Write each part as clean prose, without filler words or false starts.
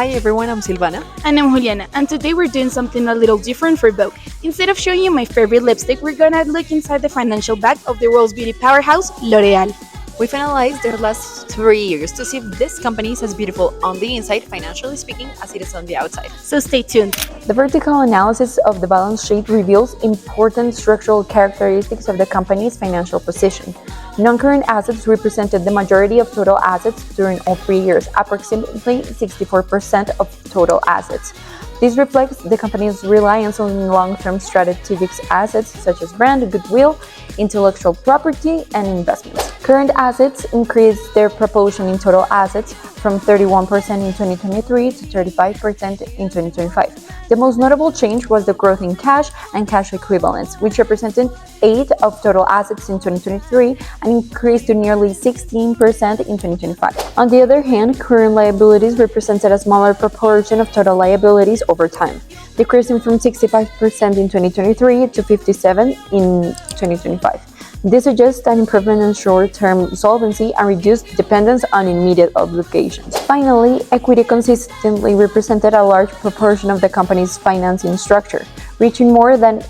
Hi everyone, I'm Silvana. And I'm Juliana, and today we're doing something a little different for Vogue. Instead of showing you my favorite lipstick, we're gonna look inside the financial bag of the world's beauty powerhouse, L'Oreal. We've analyzed their last 3 years to see if this company is as beautiful on the inside, financially speaking, as it is on the outside. So stay tuned. The vertical analysis of the balance sheet reveals important structural characteristics of the company's financial position. Non-current assets represented the majority of total assets during all 3 years, approximately 64% of total assets. This reflects the company's reliance on long-term strategic assets such as brand, goodwill, intellectual property, and investments. Current assets increased their proportion in total assets from 31% in 2023 to 35% in 2025. The most notable change was the growth in cash and cash equivalents, which represented 8% of total assets in 2023 and increased to nearly 16% in 2025. On the other hand, current liabilities represented a smaller proportion of total liabilities over time, decreasing from 65% in 2023 to 57% in 2025. This suggests an improvement in short-term solvency and reduced dependence on immediate obligations. Finally, equity consistently represented a large proportion of the company's financing structure, reaching more than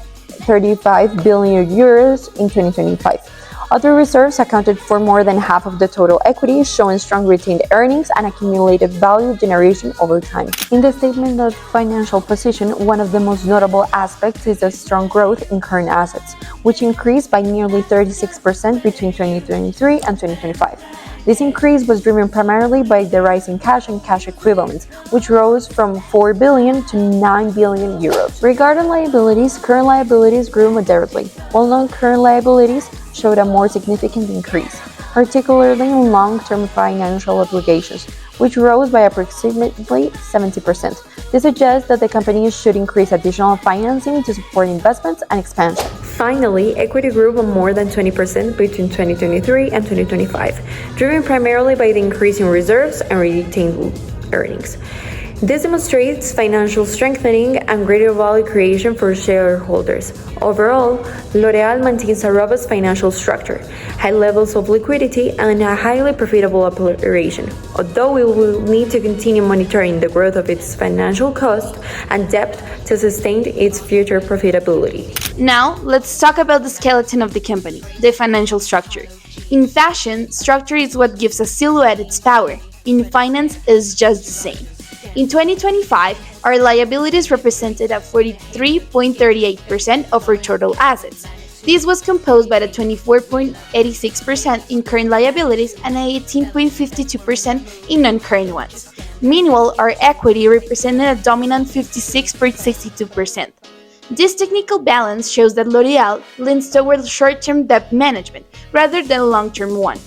35 billion euros in 2025. Other reserves accounted for more than half of the total equity, showing strong retained earnings and accumulated value generation over time. In the statement of financial position, one of the most notable aspects is the strong growth in current assets, which increased by nearly 36% between 2023 and 2025. This increase was driven primarily by the rise in cash and cash equivalents, which rose from 4 billion to 9 billion euros. Regarding liabilities, current liabilities grew moderately, while non-current liabilities showed a more significant increase, particularly in long-term financial obligations, which rose by approximately 70%. This suggests that the company should increase additional financing to support investments and expansion. Finally, equity grew by more than 20% between 2023 and 2025, driven primarily by the increase in reserves and retained earnings. This demonstrates financial strengthening and greater value creation for shareholders. Overall, L'Oreal maintains a robust financial structure, high levels of liquidity, and a highly profitable operation, although we will need to continue monitoring the growth of its financial cost and debt to sustain its future profitability. Now, let's talk about the skeleton of the company, the financial structure. In fashion, structure is what gives a silhouette its power. In finance, it's just the same. In 2025, our liabilities represented at 43.38% of our total assets. This was composed by the 24.86% in current liabilities and 18.52% in non-current ones. Meanwhile, our equity represented a dominant 56.62%. This technical balance shows that L'Oreal leans towards short-term debt management rather than long-term one,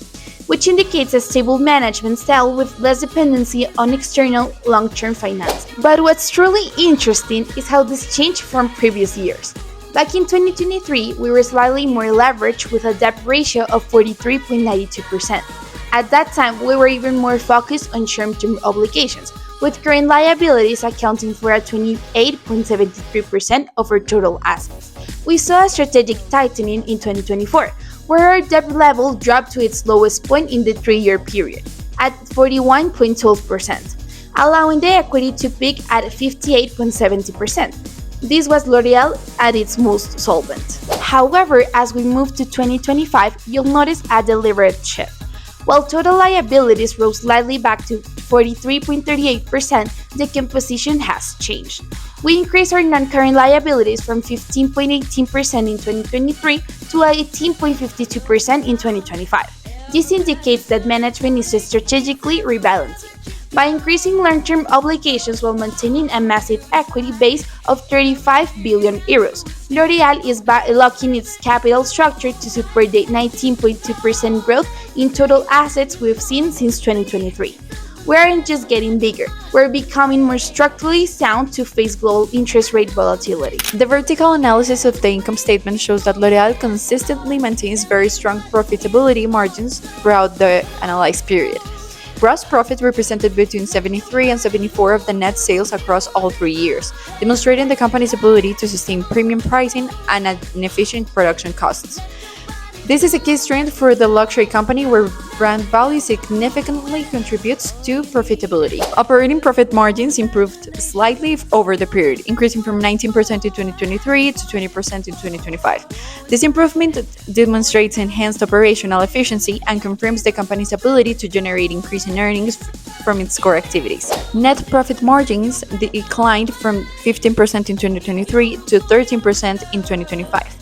which indicates a stable management style with less dependency on external long-term financing. But what's truly interesting is how this changed from previous years. Back in 2023, we were slightly more leveraged with a debt ratio of 43.92%. At that time, we were even more focused on short-term obligations, with current liabilities accounting for a 28.73% of our total assets. We saw a strategic tightening in 2024, where our debt level dropped to its lowest point in the 3-year period, at 41.12%, allowing the equity to peak at 58.70%. This was L'Oreal at its most solvent. However, as we move to 2025, you'll notice a deliberate shift. While total liabilities rose slightly back to 43.38%, the composition has changed. We increased our non-current liabilities from 15.18% in 2023 to 18.52% in 2025. This indicates that management is strategically rebalancing. By increasing long-term obligations while maintaining a massive equity base of 35 billion euros, L'Oreal is locking its capital structure to support the 19.2% growth in total assets we've seen since 2023. We aren't just getting bigger, we're becoming more structurally sound to face global interest rate volatility. The vertical analysis of the income statement shows that L'Oreal consistently maintains very strong profitability margins throughout the analyzed period. Gross profit represented between 73 and 74% of the net sales across all 3 years, demonstrating the company's ability to sustain premium pricing and efficient production costs. This is a key strength for the luxury company where brand value significantly contributes to profitability. Operating profit margins improved slightly over the period, increasing from 19% in 2023 to 20% in 2025. This improvement demonstrates enhanced operational efficiency and confirms the company's ability to generate increasing earnings from its core activities. Net profit margins declined from 15% in 2023 to 13% in 2025.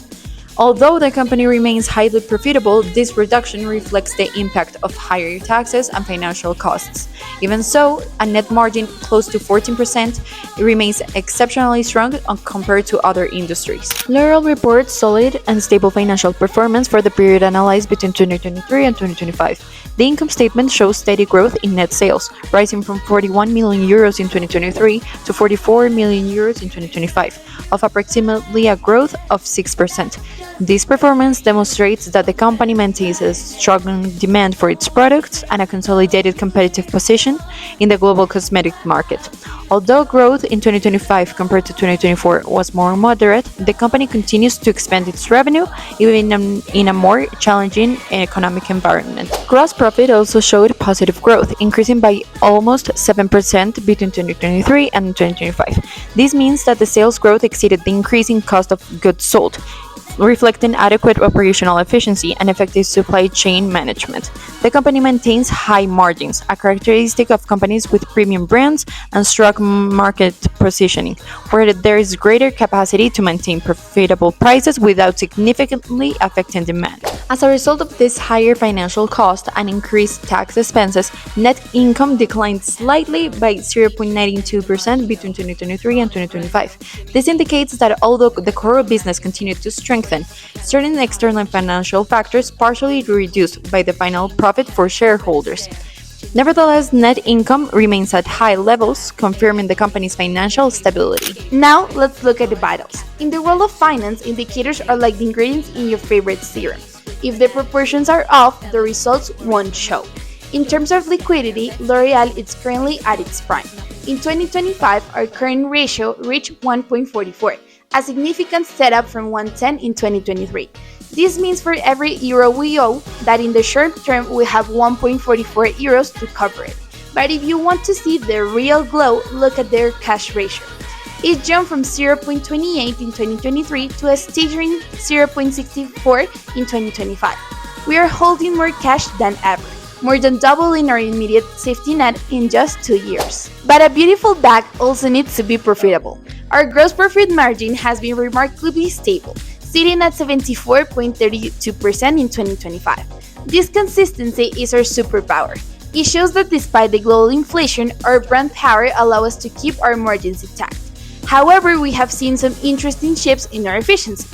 Although the company remains highly profitable, this reduction reflects the impact of higher taxes and financial costs. Even so, a net margin close to 14% remains exceptionally strong compared to other industries. L'Oréal reports solid and stable financial performance for the period analyzed between 2023 and 2025. The income statement shows steady growth in net sales, rising from 41 million euros in 2023 to 44 million euros in 2025, of approximately a growth of 6%. This performance demonstrates that the company maintains a strong demand for its products and a consolidated competitive position in the global cosmetic market. Although growth in 2025 compared to 2024 was more moderate, the company continues to expand its revenue even in a more challenging economic environment. Gross profit also showed positive growth, increasing by almost 7% between 2023 and 2025. This means that the sales growth exceeded the increase in cost of goods sold, reflecting adequate operational efficiency and effective supply chain management. The company maintains high margins, a characteristic of companies with premium brands and strong market positioning, where there is greater capacity to maintain profitable prices without significantly affecting demand. As a result of this higher financial cost and increased tax expenses, net income declined slightly by 0.92% between 2023 and 2025. This indicates that although the core business continued to strengthen, certain external and financial factors partially reduced by the final profit for shareholders. Nevertheless, net income remains at high levels, confirming the company's financial stability. Now, let's look at the vitals. In the world of finance, indicators are like the ingredients in your favorite serum. If the proportions are off, the results won't show. In terms of liquidity, L'Oréal is currently at its prime. In 2025, our current ratio reached 1.44, a significant step up from 110 in 2023. This means for every euro we owe, that in the short term we have 1.44 euros to cover it. But if you want to see the real glow, look at their cash ratio. It jumped from 0.28 in 2023 to a staggering 0.64 in 2025. We are holding more cash than ever, more than doubling our immediate safety net in just 2 years. But a beautiful bag also needs to be profitable. Our gross profit margin has been remarkably stable, sitting at 74.32% in 2025. This consistency is our superpower. It shows that despite the global inflation, our brand power allows us to keep our margins intact. However, we have seen some interesting shifts in our efficiency.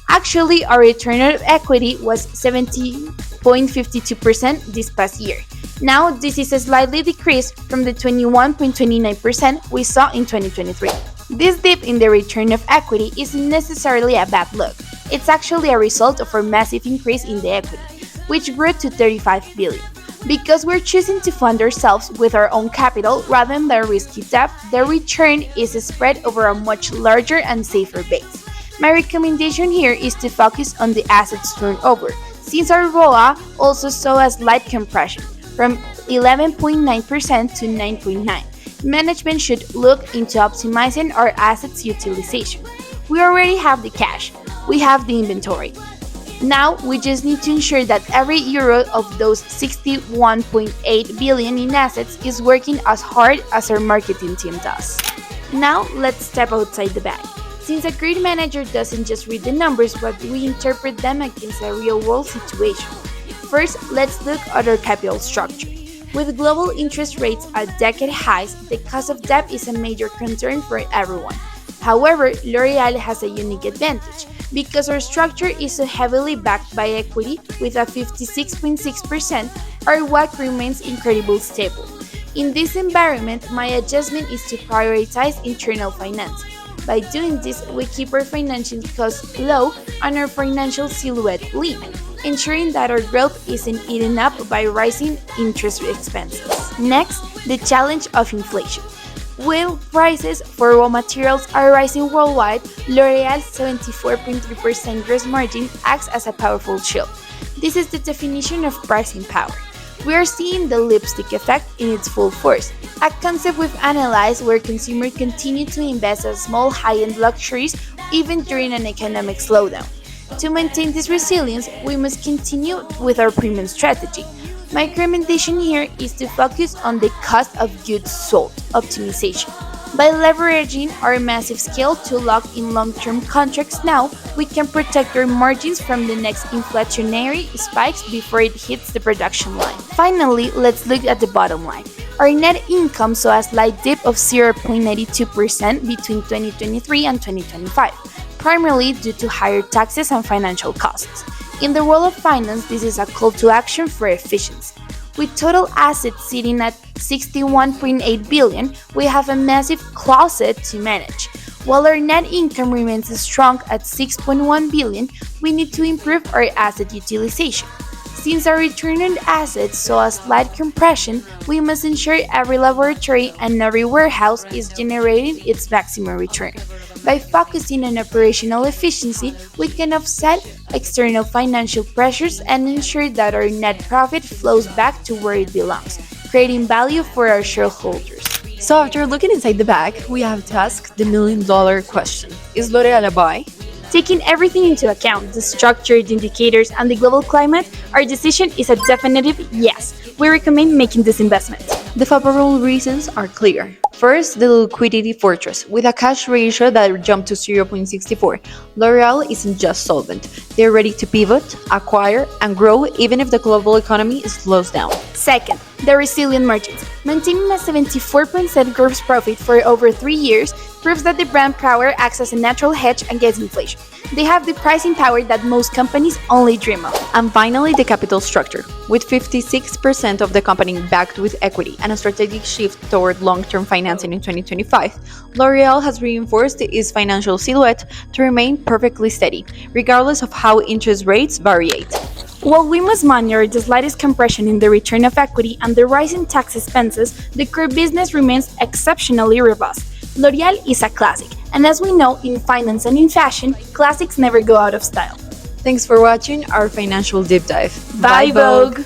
Actually, our return on equity was 70.52% this past year. Now, this is a slightly decrease from the 21.29% we saw in 2023. This dip in the return of equity isn't necessarily a bad look. It's actually a result of our massive increase in the equity, which grew to 35 billion. Because we're choosing to fund ourselves with our own capital rather than the risky debt, the return is spread over a much larger and safer base. My recommendation here is to focus on the assets turnover, since our ROA also saw a slight compression from 11.9% to 9.9%. Management should look into optimizing our assets utilization. We already have the cash, we have the inventory. Now we just need to ensure that every euro of those 61.8 billion in assets is working as hard as our marketing team does. Now let's step outside the bag. Since a great manager doesn't just read the numbers, but we interpret them against a real-world situation. First, let's look at our capital structure. With global interest rates at decade highs, the cost of debt is a major concern for everyone. However, L'Oréal has a unique advantage because our structure is so heavily backed by equity with a 56.6%, our WACC remains incredibly stable. In this environment, my adjustment is to prioritize internal financing. By doing this, we keep our financial costs low and our financial silhouette lean, ensuring that our growth isn't eaten up by rising interest expenses. Next, the challenge of inflation. While prices for raw materials are rising worldwide, L'Oréal's 74.3% gross margin acts as a powerful shield. This is the definition of pricing power. We are seeing the lipstick effect in its full force, a concept we've analyzed where consumers continue to invest in small high-end luxuries even during an economic slowdown. To maintain this resilience, we must continue with our premium strategy. My recommendation here is to focus on the cost of goods sold optimization. By leveraging our massive scale to lock in long-term contracts now, we can protect our margins from the next inflationary spikes before it hits the production line. Finally, let's look at the bottom line. Our net income saw a slight dip of 0.92% between 2023 and 2025, primarily due to higher taxes and financial costs. In the world of finance, this is a call to action for efficiency. With total assets sitting at 61.8 billion, we have a massive closet to manage. While our net income remains strong at 6.1 billion, we need to improve our asset utilization. Since our return on assets saw a slight compression, we must ensure every laboratory and every warehouse is generating its maximum return. By focusing on operational efficiency, we can offset external financial pressures and ensure that our net profit flows back to where it belongs, creating value for our shareholders. So after looking inside the bag, we have to ask the million-dollar question. Is L'Oréal a buy? Taking everything into account, the structure, the indicators, and the global climate, our decision is a definitive yes. We recommend making this investment. The favorable reasons are clear. First, the liquidity fortress. With a cash ratio that jumped to 0.64, L'Oréal isn't just solvent. They're ready to pivot, acquire, and grow even if the global economy slows down. Second, the resilient margins. Maintaining a 74% gross profit for over 3 years proves that the brand power acts as a natural hedge against inflation. They have the pricing power that most companies only dream of. And finally, the capital structure. With 56% of the company backed with equity and a strategic shift toward long-term financing in 2025, L'Oréal has reinforced its financial silhouette to remain perfectly steady, regardless of how interest rates variate. While we must monitor the slightest compression in the return of equity and the rise in tax expenses, the core business remains exceptionally robust. L'Oréal is a classic, and as we know in finance and in fashion, classics never go out of style. Thanks for watching our financial deep dive. Bye, Vogue!